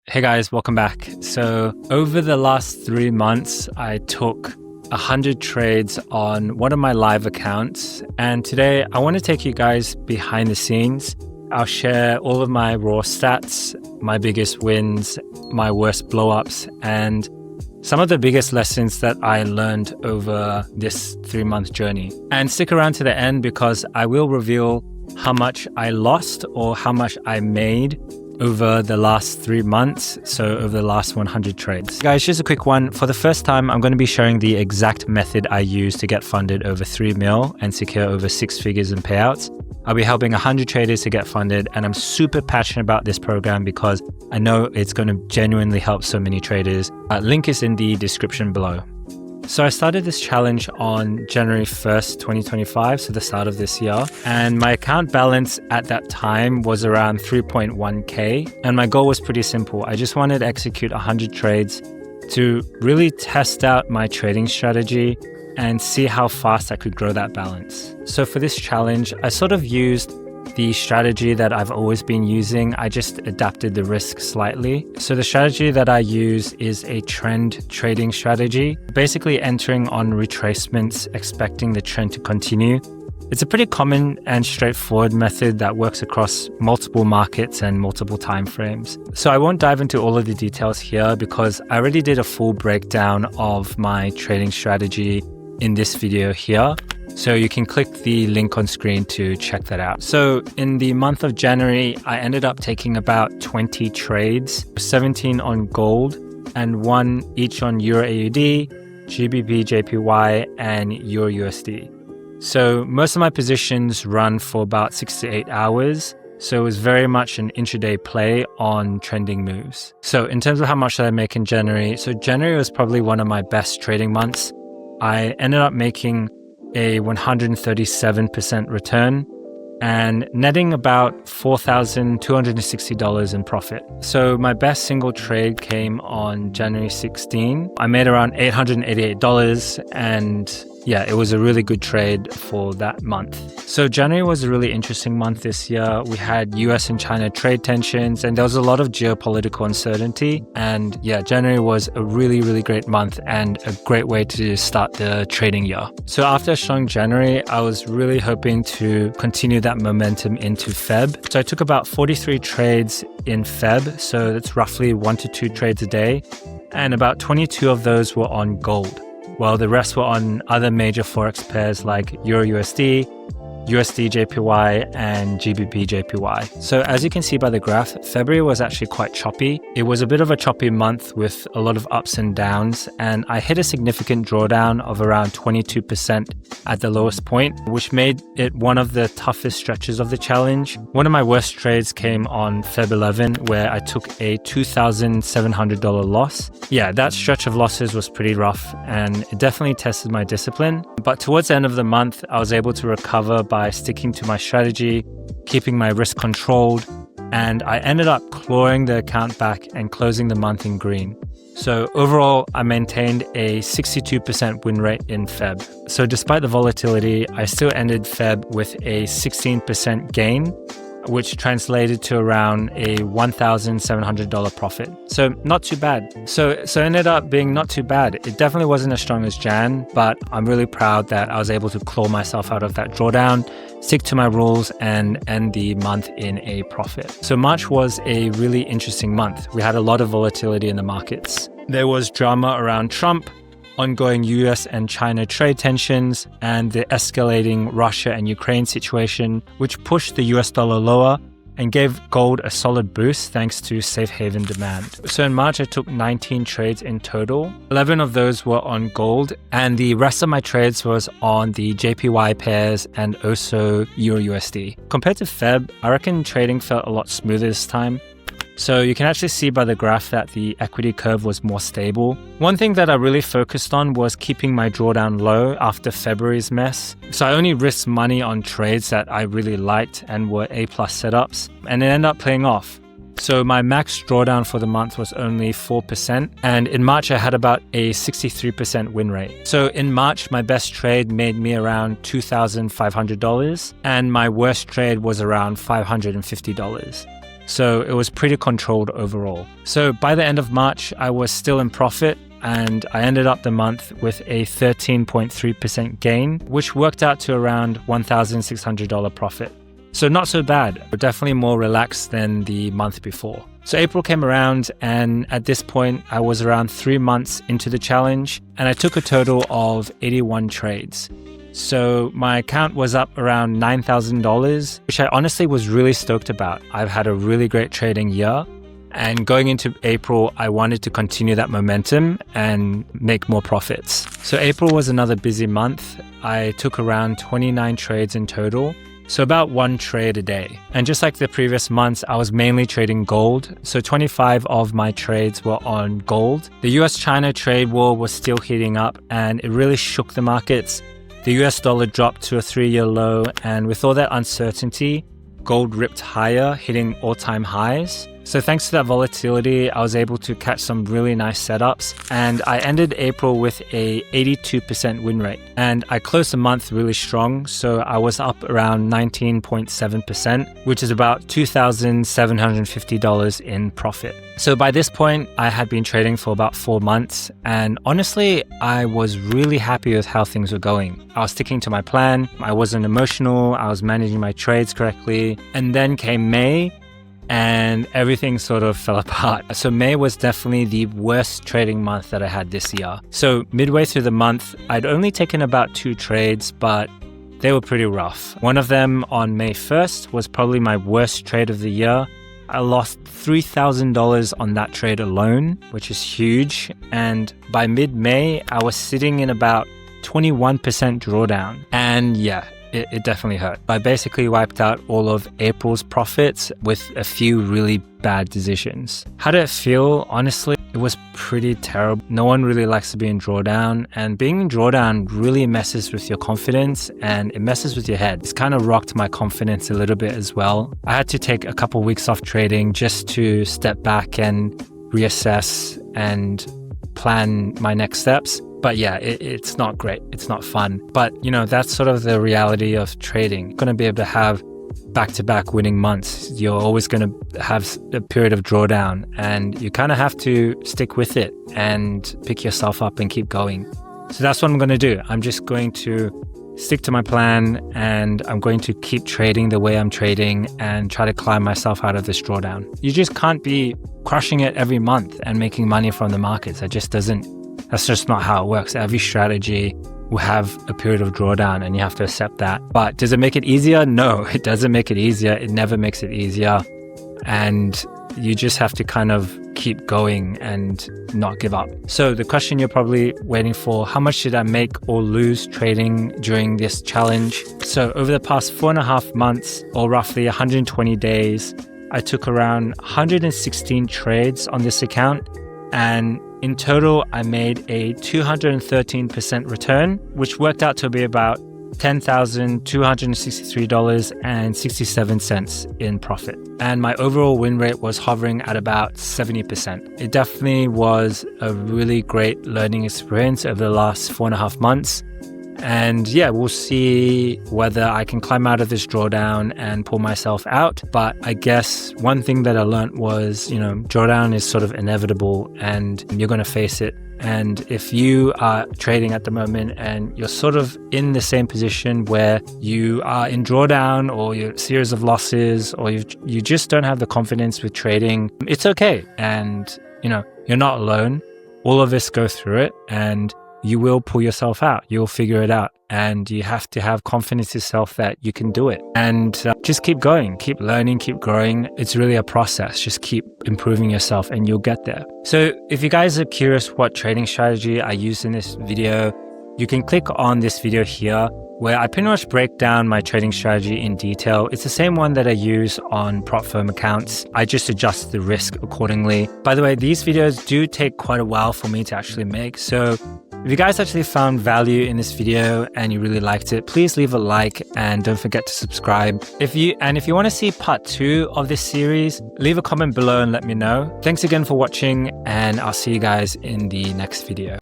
Hey guys, welcome back. So over the last 3 months, I took 100 trades on one of my live accounts. And today I want to take you guys behind the scenes. I'll share all of my raw stats, my biggest wins, my worst blowups, and some of the biggest lessons that I learned over this 3-month journey. And stick around to the end because I will reveal how much I lost or how much I made over the last 3 months, so over the last 100 trades. Guys, just a quick one. For the first time, I'm going to be showing the exact method I use to get funded over 3 mil and secure over 6 figures in payouts. I'll be helping 100 traders to get funded, and I'm super passionate about this program because I know it's going to genuinely help so many traders. Link is in the description below. So I started this challenge on January 1st, 2025, so the start of this year. And my account balance at that time was around 3.1K. And my goal was pretty simple. I just wanted to execute 100 trades to really test out my trading strategy and see how fast I could grow that balance. So for this challenge, I sort of used the strategy that I've always been using. I just adapted the risk slightly. So the strategy that I use is a trend trading strategy, basically entering on retracements, expecting the trend to continue. It's a pretty common and straightforward method that works across multiple markets and multiple time frames. So I won't dive into all of the details here because I already did a full breakdown of my trading strategy in this video here. So you can click the link on screen to check that out. So in the month of January, I ended up taking about 20 trades, 17 on gold and 1 each on Euro AUD, GBP JPY, and Euro USD. So most of my positions run for about 6 to 8 hours. So it was very much an intraday play on trending moves. So in terms of how much did I make in January? So January was probably one of my best trading months. I ended up making a 137% return and netting about $4,260 in profit. So my best single trade came on January 16. I made around $888 and yeah, it was a really good trade for that month. So January was a really interesting month this year. We had US and China trade tensions and there was a lot of geopolitical uncertainty. And yeah, January was a really, really great month and a great way to start the trading year. So after a strong January, I was really hoping to continue that momentum into Feb. So I took about 43 trades in Feb. So that's roughly 1 to 2 trades a day. And about 22 of those were on gold, while the rest were on other major Forex pairs like Euro USD, USD JPY, and GBP JPY. So as you can see by the graph, February was actually quite choppy. It was a bit of a choppy month with a lot of ups and downs, and I hit a significant drawdown of around 22% at the lowest point, which made it one of the toughest stretches of the challenge. One of my worst trades came on Feb 11, where I took a $2,700 loss. Yeah, that stretch of losses was pretty rough, and it definitely tested my discipline. But towards the end of the month, I was able to recover by sticking to my strategy, keeping my risk controlled, and I ended up clawing the account back and closing the month in green. So overall, I maintained a 62% win rate in Feb. So despite the volatility, I still ended Feb with a 16% gain, which translated to around a $1,700 profit. So not too bad. So it ended up being not too bad. It definitely wasn't as strong as Jan, but I'm really proud that I was able to claw myself out of that drawdown, stick to my rules, and end the month in a profit. So March was a really interesting month. We had a lot of volatility in the markets. There was drama around Trump, ongoing US and China trade tensions, and the escalating Russia and Ukraine situation, which pushed the US dollar lower and gave gold a solid boost thanks to safe haven demand. So in March, I took 19 trades in total. 11 of those were on gold, and the rest of my trades was on the JPY pairs and also Euro USD. Compared to Feb, I reckon trading felt a lot smoother this time. So you can actually see by the graph that the equity curve was more stable. One thing that I really focused on was keeping my drawdown low after February's mess. So I only risked money on trades that I really liked and were A+ setups, and it ended up playing off. So my max drawdown for the month was only 4%, and in March I had about a 63% win rate. So in March, my best trade made me around $2,500, and my worst trade was around $550. So it was pretty controlled overall. So by the end of March, I was still in profit, and I ended up the month with a 13.3% gain, which worked out to around $1,600 profit. So not so bad, but definitely more relaxed than the month before. So April came around, and at this point, I was around 3 months into the challenge, and I took a total of 81 trades. So my account was up around $9,000, which I honestly was really stoked about. I've had a really great trading year. And going into April, I wanted to continue that momentum and make more profits. So April was another busy month. I took around 29 trades in total, so about 1 trade a day. And just like the previous months, I was mainly trading gold. So 25 of my trades were on gold. The US-China trade war was still heating up, and it really shook the markets. The US dollar dropped to a 3-year low, and with all that uncertainty, gold ripped higher, hitting all-time highs. So thanks to that volatility, I was able to catch some really nice setups, and I ended April with a 82% win rate. And I closed the month really strong, so I was up around 19.7%, which is about $2,750 in profit. So by this point, I had been trading for about 4 months, and honestly, I was really happy with how things were going. I was sticking to my plan, I wasn't emotional, I was managing my trades correctly, and then came May, and everything sort of fell apart. So May was definitely the worst trading month that I had this year. So midway through the month, I'd only taken about 2 trades, but they were pretty rough. One of them on May 1st was probably my worst trade of the year. I lost $3,000 on that trade alone, which is huge. And by mid-May, I was sitting in about 21% drawdown. And yeah, it definitely hurt. I basically wiped out all of April's profits with a few really bad decisions. How did it feel? Honestly, it was pretty terrible. No one really likes to be in drawdown, and being in drawdown really messes with your confidence and it messes with your head. It's kind of rocked my confidence a little bit as well. I had to take a couple weeks off trading just to step back and reassess and plan my next steps. But yeah, it's not great. It's not fun. But, you know, that's sort of the reality of trading. You're going to be able to have back-to-back winning months. You're always going to have a period of drawdown, and you kind of have to stick with it and pick yourself up and keep going. So that's what I'm going to do. I'm just going to stick to my plan, and I'm going to keep trading the way I'm trading and try to climb myself out of this drawdown. You just can't be crushing it every month and making money from the markets. That's just not how it works. Every strategy will have a period of drawdown, and you have to accept that. But does it make it easier? No, it doesn't make it easier. It never makes it easier. And you just have to kind of keep going and not give up. So the question you're probably waiting for, how much did I make or lose trading during this challenge? So over the past 4.5 months, or roughly 120 days, I took around 116 trades on this account, and in total, I made a 213% return, which worked out to be about $10,263.67 in profit. And my overall win rate was hovering at about 70%. It definitely was a really great learning experience over the last 4.5 months. And yeah, we'll see whether I can climb out of this drawdown and pull myself out. But I guess one thing that I learned was, you know, drawdown is sort of inevitable and you're going to face it. And if you are trading at the moment and you're sort of in the same position where you are in drawdown or you're a series of losses, or you just don't have the confidence with trading, it's okay. And, you know, you're not alone. All of us go through it, and you will pull yourself out. You'll figure it out. And you have to have confidence in yourself that you can do it. And just keep going, keep learning, keep growing. It's really a process. Just keep improving yourself and you'll get there. So if you guys are curious what trading strategy I used in this video, you can click on this video here where I pretty much break down my trading strategy in detail. It's the same one that I use on prop firm accounts. I just adjust the risk accordingly. By the way, these videos do take quite a while for me to actually make. So if you guys actually found value in this video and you really liked it, please leave a like and don't forget to subscribe. If you want to see part 2 of this series, leave a comment below and let me know. Thanks again for watching, and I'll see you guys in the next video.